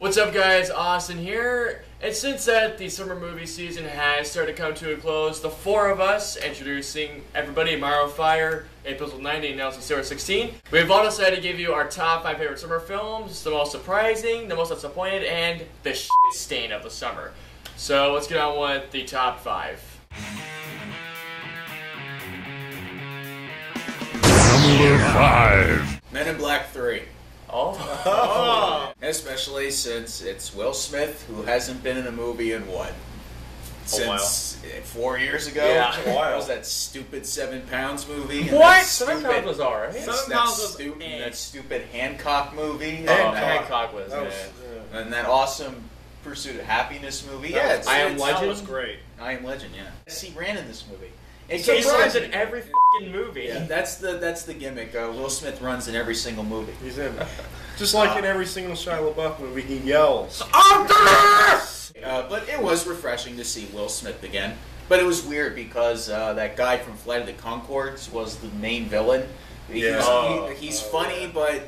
What's up, guys? Austin here. And since that the summer movie season has started to come to a close, the four of us, introducing everybody, Mariofire, APizzle90, and LCSteeler16, we've all decided to give you our top 5 favorite summer films, the most surprising, the most disappointed, and the shit stain of the summer. So let's get on with the top 5. Number 5. Men in Black 3. Oh. Especially since it's Will Smith, who hasn't been in a movie in what? Since 4 years ago? Yeah. What was that stupid 7 Pounds movie? What? 7 Pounds was alright. 7 Pounds was that stupid Hancock movie. Hancock was, and that awesome Pursuit of Happiness movie. Yeah, I Am Legend. That was great. I Am Legend, yeah. He ran in this movie. He runs in every f***ing movie. Yeah, that's the gimmick. Will Smith runs in every single movie. He's in. Just like in every single Shia LaBeouf movie, he yells. But it was refreshing to see Will Smith again. But it was weird because that guy from Flight of the Conchords was the main villain. He's funny, but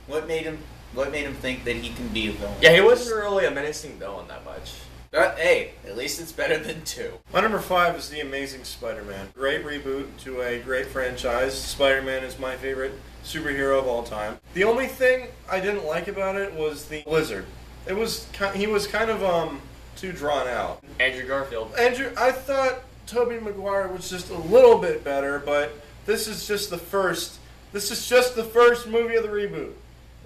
what made him think that he can be a villain? Yeah, he wasn't really a menacing villain that much. But hey, at least it's better than 2. My number 5 is The Amazing Spider-Man. Great reboot to a great franchise. Spider-Man is my favorite superhero of all time. The only thing I didn't like about it was the Lizard. He was kind of too drawn out. Andrew Garfield. I thought Tobey Maguire was just a little bit better, but this is just the first. This is just the first movie of the reboot.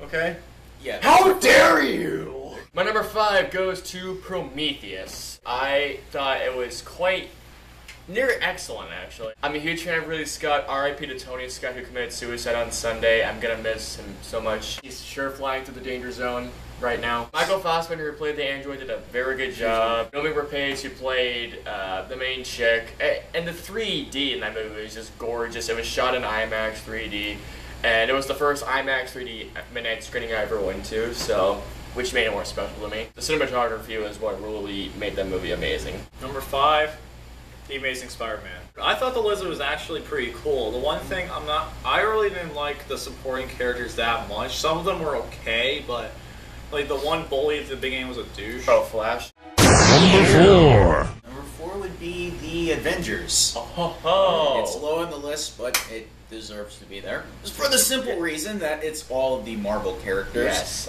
Okay? Yeah. How dare you! My number 5 goes to Prometheus. I thought it was quite near excellent, actually. I'm a huge fan of Ridley Scott. R.I.P. to Tony Scott, who committed suicide on Sunday. I'm gonna miss him so much. He's sure flying through the danger zone right now. Michael Fassbender, who played the android, did a very good job. Noomi Rapace, who played the main chick. And the 3D in that movie was just gorgeous. It was shot in IMAX 3D. And it was the first IMAX 3D midnight screening I ever went to, so which made it more special to me. The cinematography was what really made that movie amazing. Number 5, The Amazing Spider-Man. I thought the Lizard was actually pretty cool. The one thing I really didn't like the supporting characters that much. Some of them were okay, but like the one bully at the beginning was a douche. Oh, Flash. Number 4. Number 4 would be The Avengers. Oh. It's low on the list, but it deserves to be there. Just for the simple reason that it's all of the Marvel characters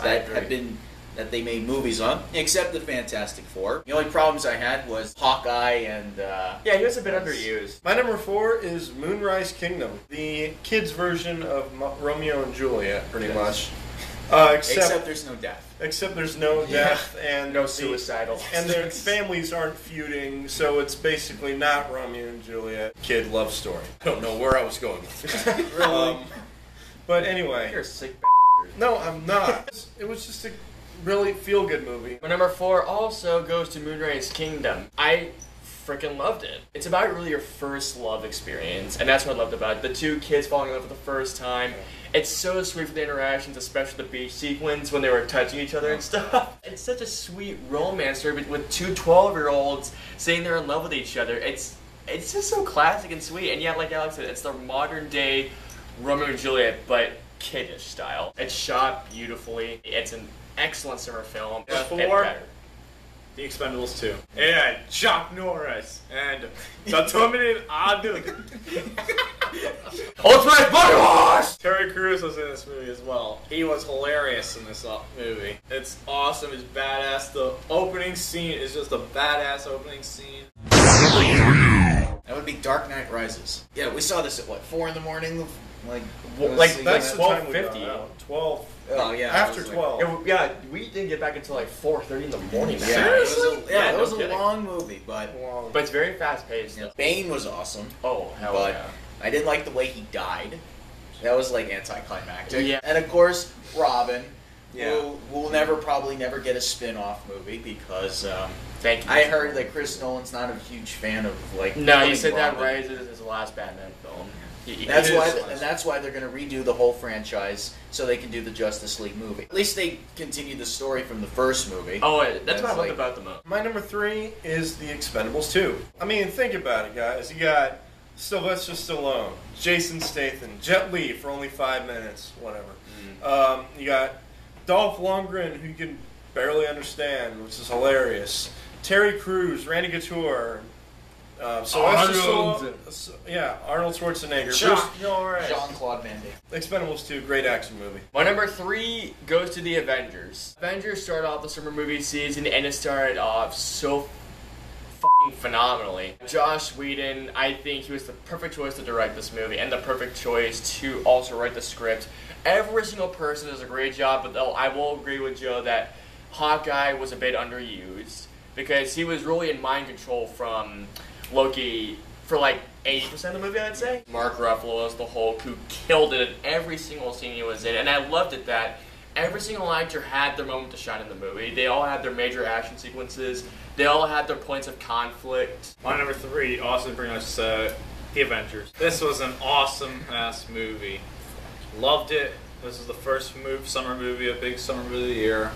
that they made movies on, except the Fantastic Four. The only problems I had was Hawkeye and yeah, he was a bit underused. My number 4 is Moonrise Kingdom, the kids' version of Romeo and Juliet, pretty much. Except there's no death. Except there's no death and no suicidal. And their families aren't feuding, so it's basically not Romeo and Juliet kid love story. I don't know where I was going with that. Really? But anyway, you're a sick bastard. No, I'm not. It was just a really feel-good movie. My number 4 also goes to Moonrise Kingdom. I freaking loved it. It's about really your first love experience, and that's what I loved about it. The 2 kids falling in love for the first time. It's so sweet for the interactions, especially the beach sequence when they were touching each other and stuff. It's such a sweet romance story with 2 12-year-olds saying they're in love with each other. It's just so classic and sweet. And yeah, like Alex said, it's the modern-day Romeo and Juliet, but kiddish style. It's shot beautifully. It's an excellent summer film. The Expendables 2. And Chuck Norris. And the Terminator Ultimate Body Wash! Terry Crews was in this movie as well. He was hilarious in this movie. It's awesome. It's badass. The opening scene is just a badass opening scene. That would be Dark Knight Rises. Yeah, we saw this at what, 4 in the morning? That's the time we got out. 12. Oh yeah. After 12. Yeah, we didn't get back until like 4:30 in the morning. Yeah, Seriously? It was a long movie, but it's very fast paced. Yeah. Bane was awesome. Oh, hell but yeah. I didn't like the way he died. That was like anticlimactic. Yeah. And of course, Robin. Yeah. We'll probably never get a spin-off movie because Thank you. I heard that Chris Nolan's not a huge fan of like. No, he said that Rises is his last Batman film. That's why they're going to redo the whole franchise so they can do the Justice League movie. At least they continue the story from the first movie. Oh, that's what I loved about the movie. My number 3 is The Expendables 2. I mean, think about it, guys. You got Sylvester Stallone, Jason Statham, Jet Li for only 5 minutes, whatever. You got Dolph Lundgren, who can Barely Understand, which is hilarious. Terry Crews, Randy Couture, Arnold Schwarzenegger. Jean-Claude Van Damme. Expendables 2, great action movie. My number 3 goes to the Avengers. Avengers started off the summer movie season, and it started off so fucking phenomenally. Joss Whedon, I think he was the perfect choice to direct this movie, and the perfect choice to also write the script. Every single person does a great job, but though I will agree with Joe that Hawkeye was a bit underused, because he was really in mind control from Loki for like 80% of the movie, I'd say. Mark Ruffalo as the Hulk, who killed it in every single scene he was in, and I loved it that every single actor had their moment to shine in the movie. They all had their major action sequences. They all had their points of conflict. My number 3, also pretty much The Avengers. This was an awesome-ass movie. Loved it. This is the first summer movie, a big summer movie of the year.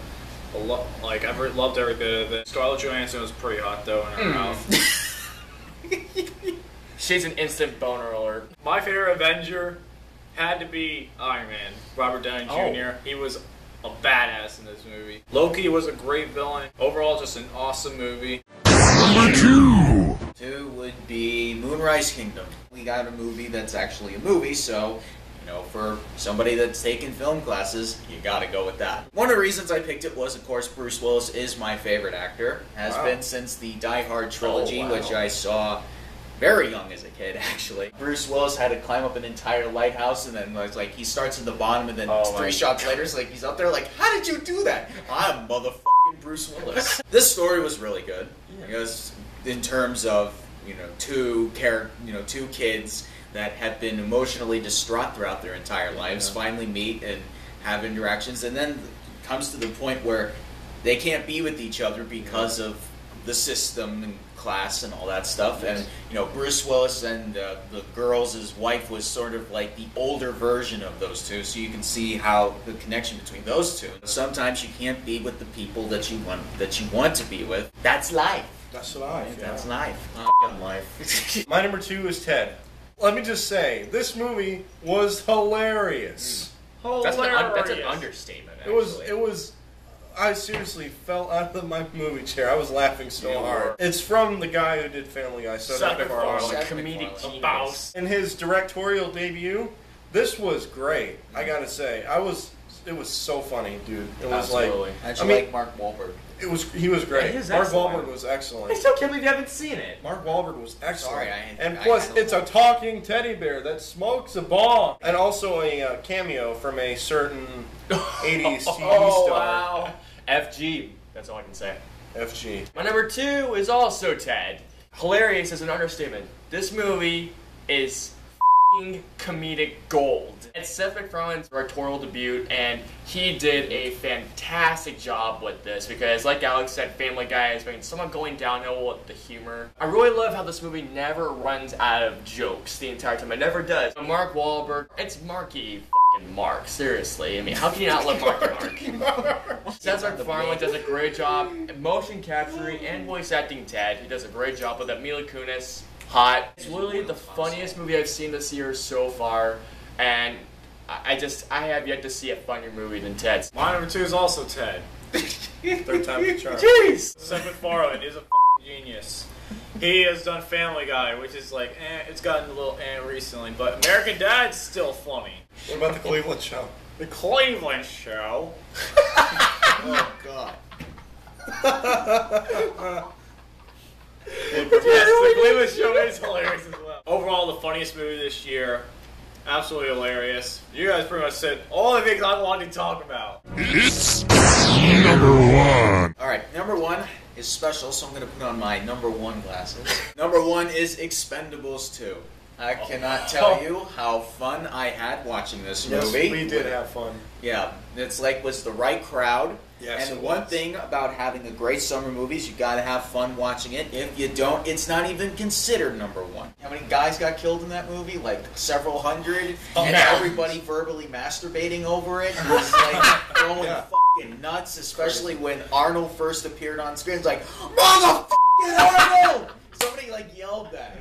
I've loved every bit of it. Scarlett Johansson was pretty hot, though, in her mouth. She's an instant boner alert. My favorite Avenger had to be Iron Man, Robert Downey Jr. He was a badass in this movie. Loki was a great villain. Overall, just an awesome movie. Number 2. 2 would be Moonrise Kingdom. We got a movie that's actually a movie, so, you know, for somebody that's taken film classes, you gotta go with that. One of the reasons I picked it was, of course, Bruce Willis is my favorite actor. Has been since the Die Hard trilogy, which I saw very young as a kid, actually. Bruce Willis had to climb up an entire lighthouse, and then like he starts at the bottom, and then 3 shots later, it's like he's up there like, how did you do that? I'm motherfucking Bruce Willis. This story was really good because in terms of two kids that have been emotionally distraught throughout their entire lives finally meet and have interactions, and then comes to the point where they can't be with each other because of the system and class and all that stuff. And Bruce Willis and the girls' wife was sort of like the older version of those two, so you can see how the connection between those two. Sometimes you can't be with the people that you want to be with. That's life. That's life. That's life. Life. My number 2 is Ted. Let me just say, this movie was hilarious. That's an understatement. Actually. It was. I seriously fell out of my movie chair. I was laughing so hard. It's from the guy who did Family Guy, Seth MacFarlane. Comedic genius. In his directorial debut, this was great. I gotta say, it was so funny, dude. It was like Mark Wahlberg. He was great. Mark Wahlberg was I excellent. still can't believe you haven't seen it. Mark Wahlberg was excellent. Sorry, and plus, it's a talking teddy bear that smokes a bong. And also a cameo from a certain 80s TV star. Wow. FG. That's all I can say. FG. My number 2 is also Ted. Hilarious is an understatement. This movie is f***ing comedic gold. It's Seth MacFarlane's directorial debut, and he did a fantastic job with this because, like Alex said, Family Guy has been somewhat going downhill with the humor. I really love how this movie never runs out of jokes the entire time. It never does. Mark Wahlberg, it's Marky Mark, seriously. I mean, how can you not love Marky Mark? Seth MacFarlane does a great job motion capturing and voice acting Ted. He does a great job with that. Mila Kunis, hot. It's literally the funniest movie I've seen this year so far, and I have yet to see a funnier movie than Ted. My number 2 is also Ted. Third time the charm. Jeez! Seth MacFarlane is a genius. He has done Family Guy, which is like, it's gotten a little recently, but American Dad's still funny. What about the Cleveland Show? The Cleveland Show? Oh, God. Yes, the Cleveland Show is hilarious as well. Overall, the funniest movie this year. Absolutely hilarious. You guys pretty much said all the things I wanted to talk about. It's number 1. Alright, number 1 is special, so I'm going to put on my number 1 glasses. Number 1 is Expendables 2. I cannot tell you how fun I had watching this movie. Yes, we did have fun. Yeah, it's was the right crowd. Yes, and one thing about having a great summer movie is you got to have fun watching it. If you don't, it's not even considered number 1. How many guys got killed in that movie? Like several hundred, and everybody verbally masturbating over it. It was like going fucking nuts, especially when Arnold first appeared on screen. It's like, motherfucking Arnold! Somebody like yelled that.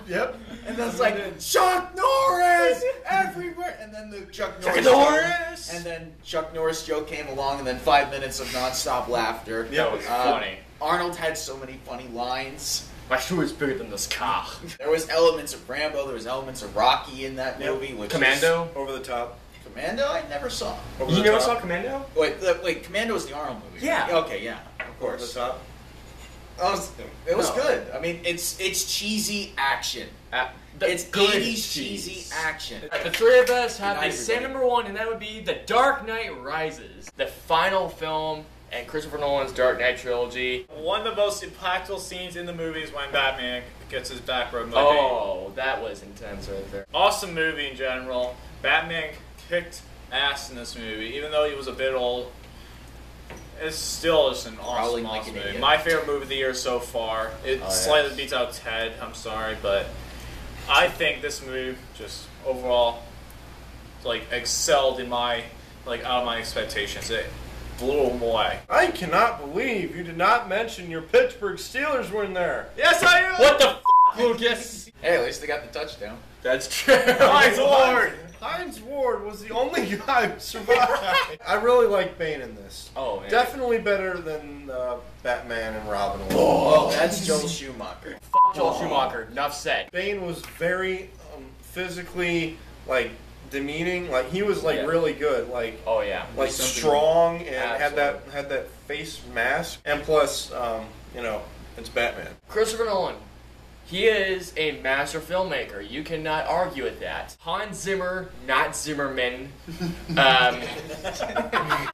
Yep. And then it's like, Chuck Norris everywhere. And then the Chuck Norris. Norris! And then Chuck Norris joke came along, and then 5 minutes of nonstop laughter. That was funny. Arnold had so many funny lines. My shoe is bigger than this car. There was elements of Rambo. There was elements of Rocky in that movie. Which Commando? Over the top. Commando? I never saw. Over You the never top. saw Commando? Wait, Commando was the Arnold movie. Yeah. Okay, yeah, of Over course. the top. It was No. good. I mean, it's cheesy action. It's good 80s cheese. cheesy action. The three of us have Good the night, same everybody. number one, and that would be The Dark Knight Rises, the final film in Christopher Nolan's Dark Knight trilogy. One of the most impactful scenes in the movie is when Batman gets his back rubbed by Oh, that was intense right there. Awesome movie in general. Batman kicked ass in this movie, even though he was a bit old. It's still just an Growling awesome, like awesome an movie. idiot. My favorite movie of the year so far. It Oh, yeah. slightly beats out Ted. I'm sorry, but I think this movie just overall like excelled in my out of my expectations. It blew them away. I cannot believe you did not mention your Pittsburgh Steelers were in there. Yes, I am. What the f***, Lucas? Hey, at least they got the touchdown. That's true. Heinz Ward. Heinz Ward was the only guy who survived. I really like Bane in this. Oh, man. Definitely better than Batman and Robin. Oh, that's Joel Schumacher. F*** Joel Schumacher. Enough said. Bane was very physically demeaning. Like he was Yeah. really good. Oh, yeah. Something- Strong and had Absolutely. that face mask. And plus, it's Batman. Christopher Nolan. He is a master filmmaker. You cannot argue with that. Hans Zimmer, not Zimmerman.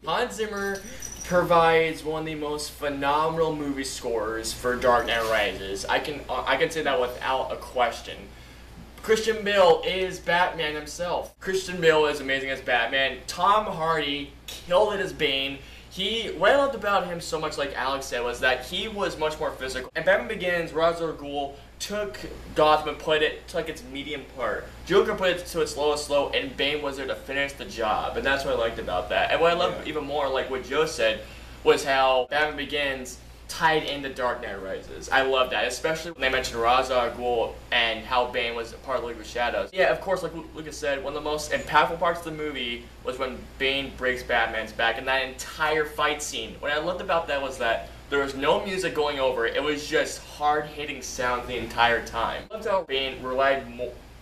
Hans Zimmer provides one of the most phenomenal movie scores for Dark Knight Rises. I can say that without a question. Christian Bale is Batman himself. Christian Bale is amazing as Batman. Tom Hardy killed it as Bane. What I loved about him so much, like Alex said, was that he was much more physical. And Batman Begins, Ra's al Ghul took Gotham and put it to its medium part. Joker put it to its lowest low, and Bane was there to finish the job. And that's what I liked about that. And what I loved even more, like what Joe said, was how Batman Begins tied into Dark Knight Rises. I love that, especially when they mentioned Ra's al Ghul and how Bane was a part of the League of Shadows. Yeah, of course, like Lucas said, one of the most impactful parts of the movie was when Bane breaks Batman's back, and that entire fight scene. What I loved about that was that there was no music going over it. It was just hard-hitting sound the entire time. I loved how Bane relied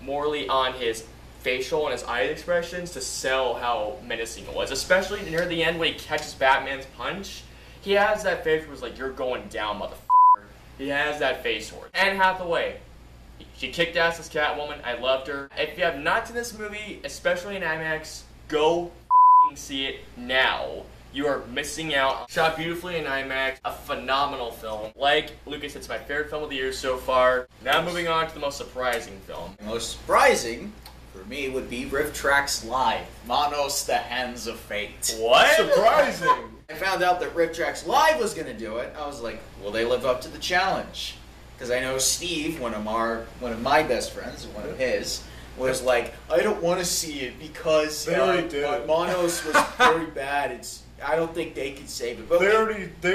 morely on his facial and his eye expressions to sell how menacing it was, especially near the end when he catches Batman's punch. He has that face where it's like, you're going down, motherfucker. He has that face for it. Anne Hathaway. She kicked ass as Catwoman. I loved her. If you have not seen this movie, especially in IMAX, go see it now. You are missing out. Shot beautifully in IMAX. A phenomenal film. Like Lucas, it's my favorite film of the year so far. Now moving on to the most surprising film. The most surprising for me would be Riff Tracks Live. Manos, the Hands of Fate. What? Surprising. I found out that Riff Tracks Live was going to do it. I was like, will they live up to the challenge? Because I know Steve, one of my best friends, one of his, was like, I don't want to see it because They already did it. Manos was very bad. I don't think they could save it. But They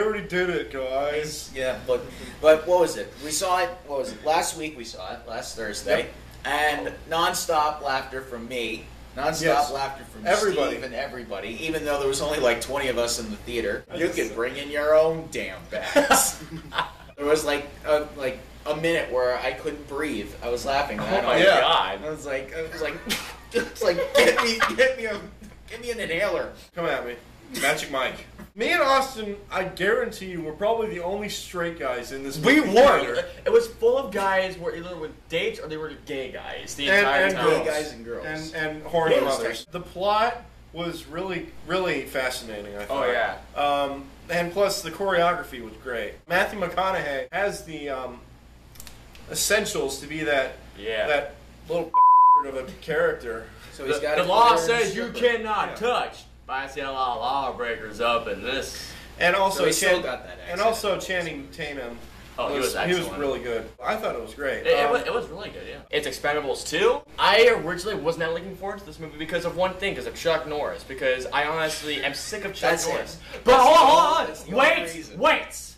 already did it, guys. yeah, but what was it? We saw it. What was it? Last week we saw it. Last Thursday, and nonstop laughter from me. Nonstop laughter from Everybody. Steve and everybody, even though there was only like 20 of us in the theater. You could bring in your own damn bags. There was like a minute where I couldn't breathe. I was laughing. Oh my Yeah. god. I was like, it's like, get me an inhaler. Come at me. Magic Mike. Me and Austin, I guarantee you, we're probably the only straight guys in this movie. We weren't. It was full of guys who were either with dates or they were gay guys the entire and time. Gay guys and girls. And horny Yes. mothers. The plot was really, really fascinating, I thought. Oh yeah. And plus, the choreography was great. Matthew McConaughey has the essentials to be that little of a character. So he's got The a law clear says you stripper. cannot touch. But I see a lot of lawbreakers up in this. And also, So he still got that accent. and also Channing Tatum. Oh, he was he was excellent. really good. I thought it was great. It was really good, yeah. It's Expendables 2. I originally was not looking forward to this movie because of one thing, because of Chuck Norris. Because I honestly am sick of Chuck That's it. Norris. But hold That's on! the only Wait! reason. Wait!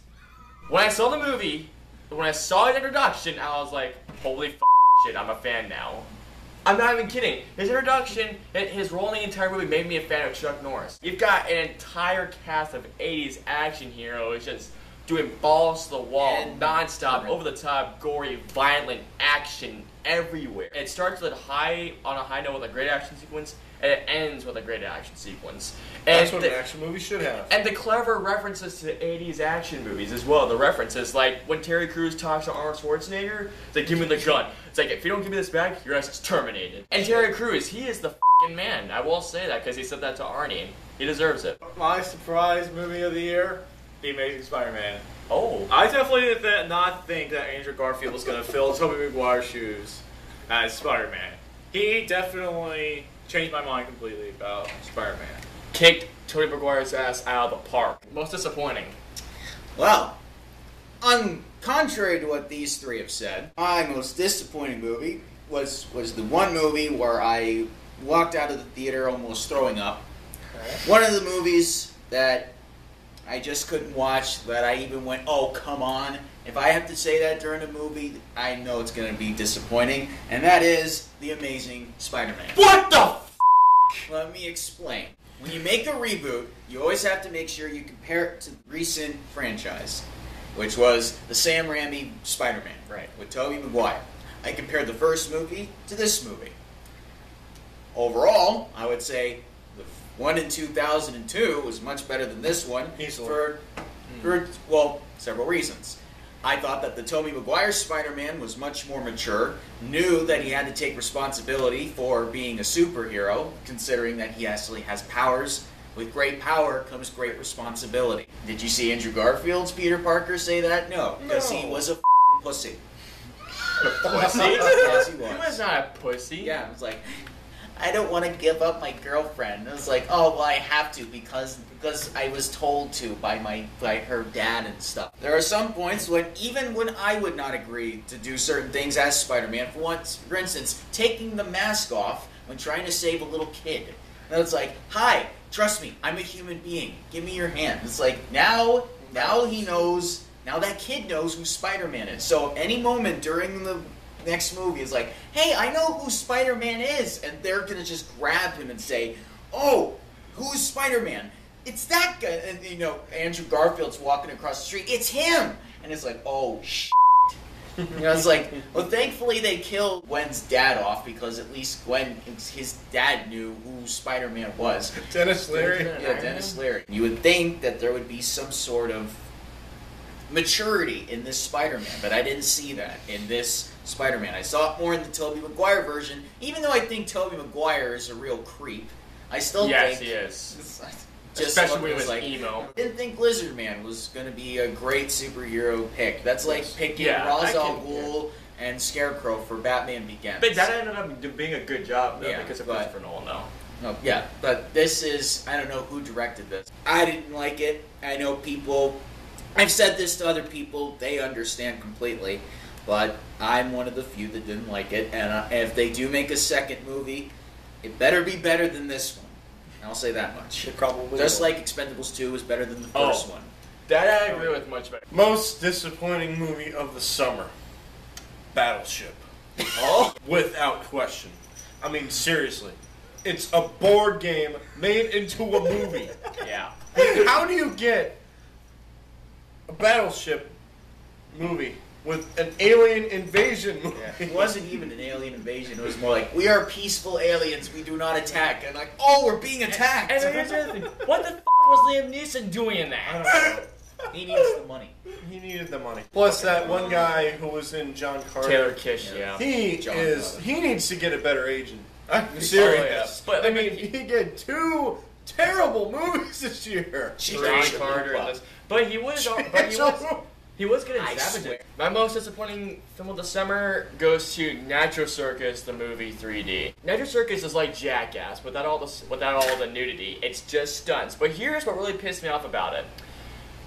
When I saw the movie, when I saw his introduction, I was like, holy shit, I'm a fan now. I'm not even kidding. His introduction, his role in the entire movie made me a fan of Chuck Norris. You've got an entire cast of 80s action heroes just doing balls to the wall, non-stop, over-the-top, gory, violent action everywhere. It starts on a high note with a great action sequence, and it ends with a great action sequence. And that's what an action movie should have. And the clever references to 80s action movies as well. The references, like when Terry Crews talks to Arnold Schwarzenegger, it's like, give me the gun. It's like, if you don't give me this back, your ass is terminated. And Terry Crews, he is the f***ing man. I will say that because he said that to Arnie. He deserves it. My surprise movie of the year, The Amazing Spider-Man. Oh. I definitely did not think that Andrew Garfield was going to fill Tobey Maguire's shoes as Spider-Man. He definitely changed my mind completely about Spider-Man. Kicked Tobey Maguire's ass out of the park. Most disappointing. Well, contrary to what these three have said, my most disappointing movie was the one movie where I walked out of the theater almost throwing up. Okay. One of the movies that I just couldn't watch, that I even went, oh, come on. If I have to say that during a movie, I know it's going to be disappointing, and that is The Amazing Spider-Man. What the f***? Let me explain. When you make a reboot, you always have to make sure you compare it to the recent franchise, which was the Sam Raimi Spider-Man, right, with Tobey Maguire. I compared the first movie to this movie. Overall, I would say the one in 2002 was much better than this one for well, several reasons. I thought that the Tobey Maguire Spider-Man was much more mature, knew that he had to take responsibility for being a superhero, considering that he actually has powers. With great power comes great responsibility. Did you see Andrew Garfield's Peter Parker say that? No, because he was a f***ing pussy. A pussy? Yes, he was. He was not a pussy. Yeah, it was like, I don't want to give up my girlfriend. It was like, oh, well, I have to because I was told to by her dad and stuff. There are some points even when I would not agree to do certain things as Spider-Man. For instance, taking the mask off when trying to save a little kid. And it's like, hi, trust me, I'm a human being. Give me your hand. It's like, now he knows, now that kid knows who Spider-Man is. So any moment during the next movie is like, hey, I know who Spider-Man is, and they're gonna just grab him and say, oh, who's Spider-Man? It's that guy. And Andrew Garfield's walking across the street. It's him, and it's like, oh shit. It's like, well, thankfully they killed Gwen's dad off because at least his dad knew who Spider-Man was. Dennis Leary. Yeah, Dennis Leary. You would think that there would be some sort of maturity in this Spider-Man, but I didn't see that in this Spider-Man. I saw it more in the Tobey Maguire version, even though I think Tobey Maguire is a real creep. I still think... Yes, he is. Especially when he was emo. I didn't think Lizard Man was going to be a great superhero pick. That's like picking Ra's al Ghul and Scarecrow for Batman Begins. But that ended up being a good job, though, because of Christopher Nolan, though. No, yeah, but this is... I don't know who directed this. I didn't like it. I know people... I've said this to other people. They understand completely. But I'm one of the few that didn't like it. And if they do make a second movie, it better be better than this one. I'll say that much. It probably Just will. like Expendables 2 was better than the first one. That I agree with much better. Most disappointing movie of the summer. Battleship. Oh? Without question. I mean, seriously. It's a board game made into a movie. Yeah. How do you get a Battleship movie with an alien invasion movie? Yeah. It wasn't even an alien invasion. It was more like, we are peaceful aliens. We do not attack. And like, oh, we're being attacked. And here's the other thing. What the f*** was Liam Neeson doing in that? I don't know. He needs the money. He needed the money. Plus, that one guy who was in John Carter. Taylor Kish, yeah. He needs to get a better agent. I'm serious. Oh, yeah. But I mean, he did 2 terrible movies this year. John Carter and this. But he was good at Savages. My most disappointing film of the summer goes to Nitro Circus, the movie 3D. Nitro Circus is like Jackass without all the nudity. It's just stunts. But here's what really pissed me off about it.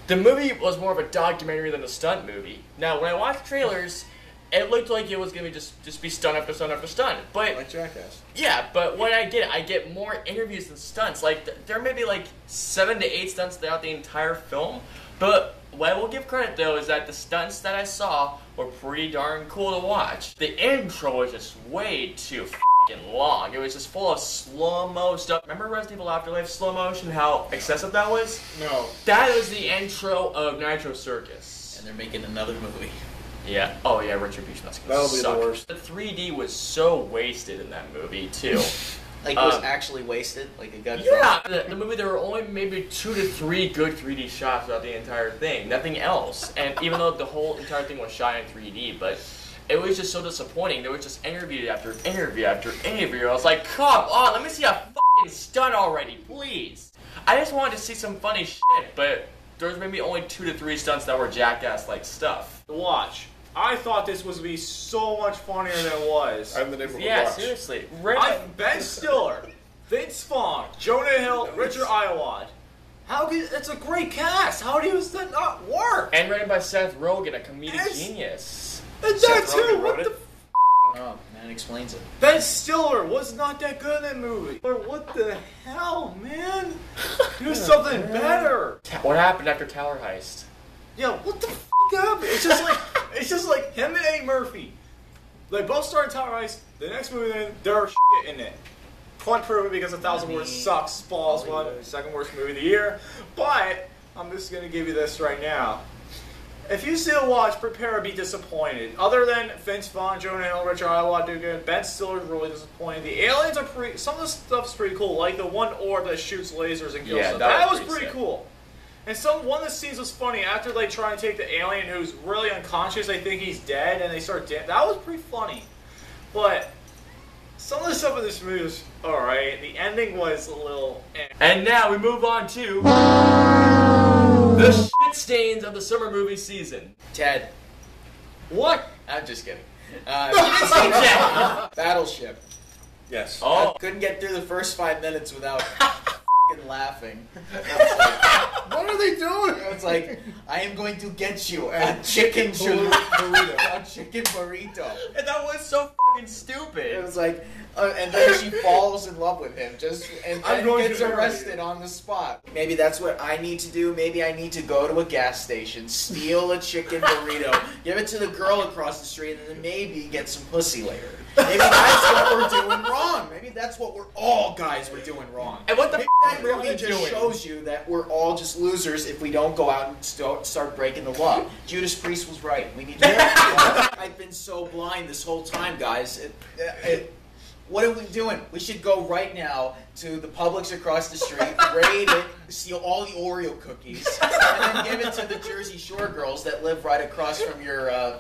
The movie was more of a documentary than a stunt movie. Now, when I watched trailers, it looked like it was going to just be stunt after stunt after stunt. But like Jackass. Yeah, but what I get more interviews than stunts. Like, there may be like 7 to 8 stunts throughout the entire film, but what I will give credit though is that the stunts that I saw were pretty darn cool to watch. The intro was just way too fucking long. It was just full of slow-mo stuff. Remember Resident Evil Afterlife slow motion, how excessive that was? No. That was the intro of Nitro Circus. And they're making another movie. Yeah. Oh yeah, Retribution. That's gonna That'll suck. be the worst. The 3D was so wasted in that movie too. Like, it was actually wasted? Like, it got... Yeah! The movie, there were only maybe 2 to 3 good 3D shots throughout the entire thing. Nothing else. And even though the whole entire thing was shot in 3D, but it was just so disappointing. There was just interview after interview after interview. I was like, come on, let me see a fucking stunt already, please. I just wanted to see some funny shit, but there was maybe only 2 to 3 stunts that were jackass-like stuff. Watch. I thought this was going to be so much funnier than it was. I'm the name of Yeah, watch. seriously. Ben Stiller, Vince Vaughn, Jonah Hill, Richard Iowad. It's a great cast. How does that not work? And written by Seth Rogen, a comedic genius. And that Seth too. Rogen What wrote the? it? Oh, man explains it. Ben Stiller was not that good in that movie. But what the hell, man? Do something better. What happened after Tower Heist? Yeah, what the f happened? It's just like him and Eddie Murphy. They both star in Tower Heist. The next movie, they're shit in it. Can't prove it because 1,000 Words sucks balls. One, second worst movie of the year. But I'm just gonna give you this right now. If you still watch, prepare to be disappointed. Other than Vince Vaughn, Jonah Hill, Richard Iowad do good, Ben Stiller's really disappointing. The aliens are some of the stuff's pretty cool, like the one orb that shoots lasers and kills stuff. That was pretty cool. And one of the scenes was funny. After they try and take the alien who's really unconscious, they think he's dead, and they start dead. That was pretty funny. But some of the stuff in this movie was alright. The ending was a little... And now we move on to the shit stains of the summer movie season. Ted. What? I'm just kidding. Yeah. Battleship. Yes. Oh. I couldn't get through the first 5 minutes without laughing. What are they doing? It's like, I am going to get you a chicken burrito. A chicken burrito. And that was so fucking stupid. It was like, and then she falls in love with him, and then gets arrested on the spot. Maybe that's what I need to do. Maybe I need to go to a gas station, steal a chicken burrito, give it to the girl across the street, and then maybe get some pussy later. Maybe that's what we're doing wrong. Maybe that's what all guys were doing wrong. And what the Maybe that really just shows you that we're all just losers if we don't go out and start breaking the law. Judas Priest was right. We need to. I've been so blind this whole time, guys. What are we doing? We should go right now to the Publix across the street, raid it, steal all the Oreo cookies, and then give it to the Jersey Shore girls that live right across from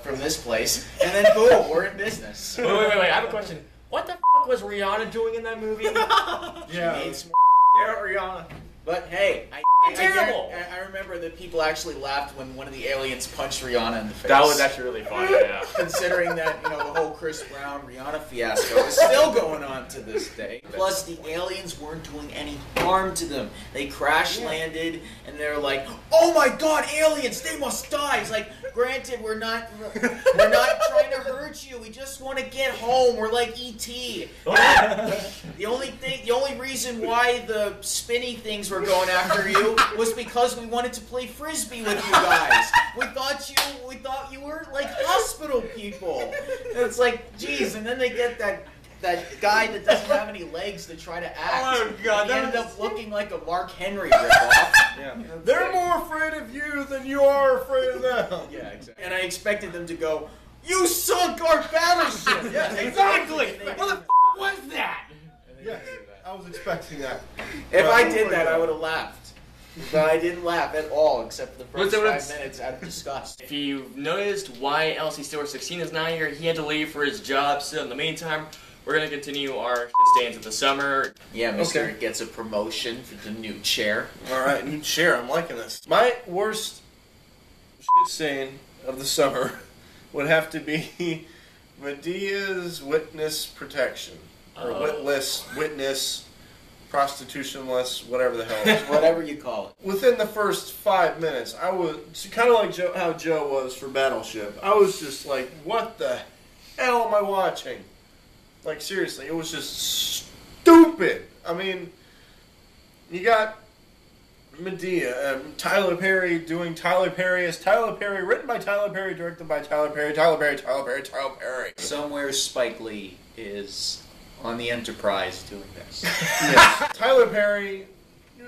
from this place, and then boom, we're in business. Wait, I have a question. What the fuck was Rihanna doing in that movie? She made some Yeah, Rihanna. But hey, terrible. I remember that people actually laughed when one of the aliens punched Rihanna in the face. That was actually really funny, yeah. Considering that, the whole Chris Brown Rihanna fiasco is still going on to this day. Plus, the aliens weren't doing any harm to them. They crash landed, and they're like, "Oh my God, aliens! They must die!" It's like, granted, we're not trying to hurt you. We just want to get home. We're like E.T. The only reason why the spinny things were going after you was because we wanted to play frisbee with you guys. We thought you were like hospital people. And it's like, geez, and then they get that guy that doesn't have any legs to try to act. Oh God, he ended up looking like a Mark Henry ripoff. Yeah. They're more afraid of you than you are afraid of them. Yeah, exactly. And I expected them to go, "You sunk our battleship." Yeah, exactly. What the f was that? Yes, I was expecting that. If I did that, I would have laughed. But I didn't laugh at all, except for the first What's- 5 minutes out of disgust. If you've noticed why LCSteeler16 is not here, he had to leave for his job, so in the meantime, we're going to continue our shit stains of the summer. Yeah, Mr. Okay. gets a promotion for the new chair. Alright, new chair, I'm liking this. My worst shit stain of the summer would have to be Medea's witness protection. Or witness, prostitutionless, whatever the hell. Whatever you call it. Within the first 5 minutes, I was kind of like how Joe was for Battleship. I was just like, what the hell am I watching? Like, seriously, it was just stupid. I mean, you got Medea, Tyler Perry doing Tyler Perry as Tyler Perry, written by Tyler Perry, directed by Tyler Perry, Tyler Perry. Somewhere Spike Lee is on the Enterprise doing this. Yes. Tyler Perry,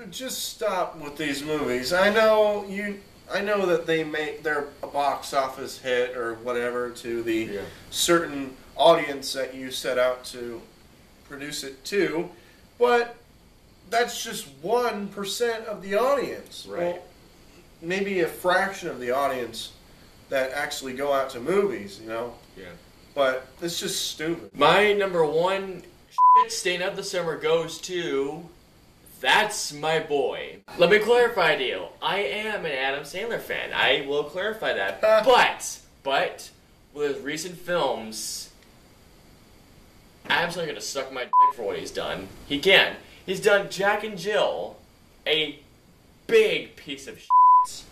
just stop with these movies. I know that they're a box office hit or whatever to the certain audience that you set out to produce it to, but that's just 1% of the audience. Right. Well, maybe a fraction of the audience that actually go out to movies, Yeah. But it's just stupid. My number one shit stain of the summer goes to That's My Boy. Let me clarify to you. I am an Adam Sandler fan. I will clarify that. But with his recent films, Adam's not gonna suck my dick for what he's done. He can. He's done Jack and Jill, a big piece of shit.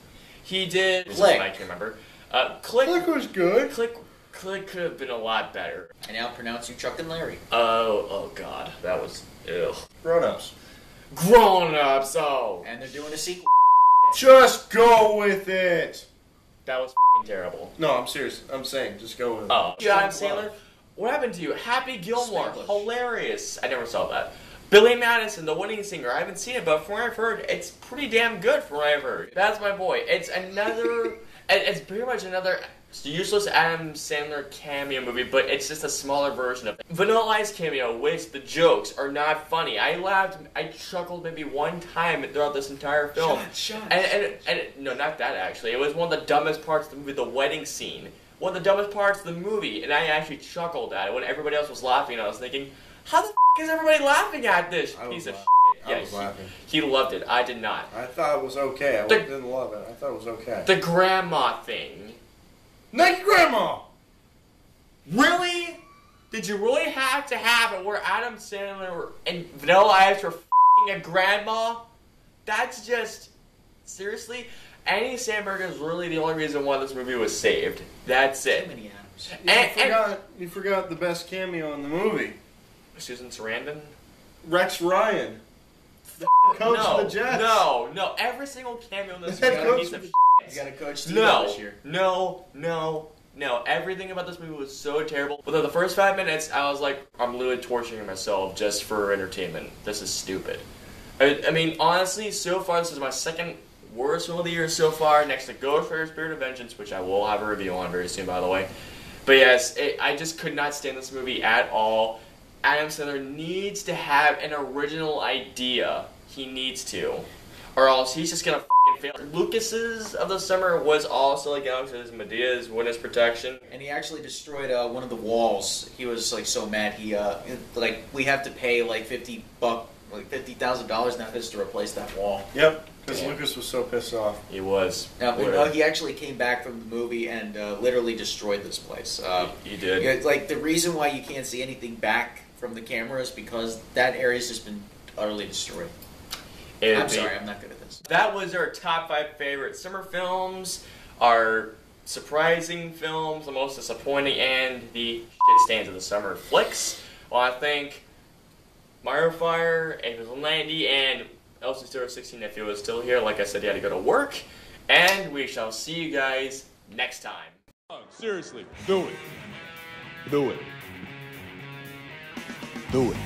He did Click. I can't remember. Click was good. Click could have been a lot better. I now pronounce you Chuck and Larry. Oh god, that was ew. Grown-ups. Grown-ups. Oh, And they're doing a sequel. Just go with it. that was f***ing terrible. No, I'm serious. I'm saying, just go with it. Oh, Adam Sandler. What happened to you? Happy Gilmore, Spanglish. hilarious. I never saw that. Billy Madison, The Wedding Singer. I haven't seen it, but from what I've heard, it's pretty damn good. From what I've heard, That's My Boy. It's another. It's pretty much another useless Adam Sandler cameo movie, but it's just a smaller version of it. Vanilla Ice cameo, which the jokes are not funny. I laughed, I chuckled maybe one time throughout this entire film. Shut. And no, not that actually. It was one of the dumbest parts of the movie, the wedding scene. One of the dumbest parts of the movie, and I actually chuckled at it when everybody else was laughing. I was thinking, how the f*** is everybody laughing at this piece of shit? I was laughing. He loved it. I did not. I thought it was okay. I didn't love it. I thought it was okay. The grandma thing. Naked grandma! Really? Did you really have to have it where Adam Sandler and Vanilla Ice were f***ing a grandma? That's just... Seriously? Andy Samberg is really the only reason why this movie was saved. That's Too it. many Adams. You forgot the best cameo in the movie. Susan Sarandon? Rex Ryan. The coach of the Jets. No. Every single cameo in this movie is a piece of shit. You got to coach Steve this year. No. Everything about this movie was so terrible. Within the first 5 minutes, I was like, I'm literally torturing myself just for entertainment. This is stupid. I mean, honestly, so far, this is my second worst film of the year so far, next to Ghost Rider Spirit of Vengeance, which I will have a review on very soon, by the way. But yes, I just could not stand this movie at all. Adam Sandler needs to have an original idea. He needs to. Or else he's just gonna f***ing fail. Lucas's of the summer was also like Alex's Medea's Witness Protection. And he actually destroyed one of the walls. He was like so mad. He we have to pay like $50,000 now just to replace that wall. Yep, because Lucas was so pissed off. He was. Now, he actually came back from the movie and literally destroyed this place. He did. Like the reason why you can't see anything back from the camera is because that area's just been utterly destroyed. I'm sorry, I'm not good at this. That was our top 5 favorite summer films, our surprising films, the most disappointing, and the shit stands of the summer flicks. Well, I thank Mariofire, APizzle90, and LCSteeler16 if he was still here. Like I said, he had to go to work. And we shall see you guys next time. Seriously, do it. Do it. Do it.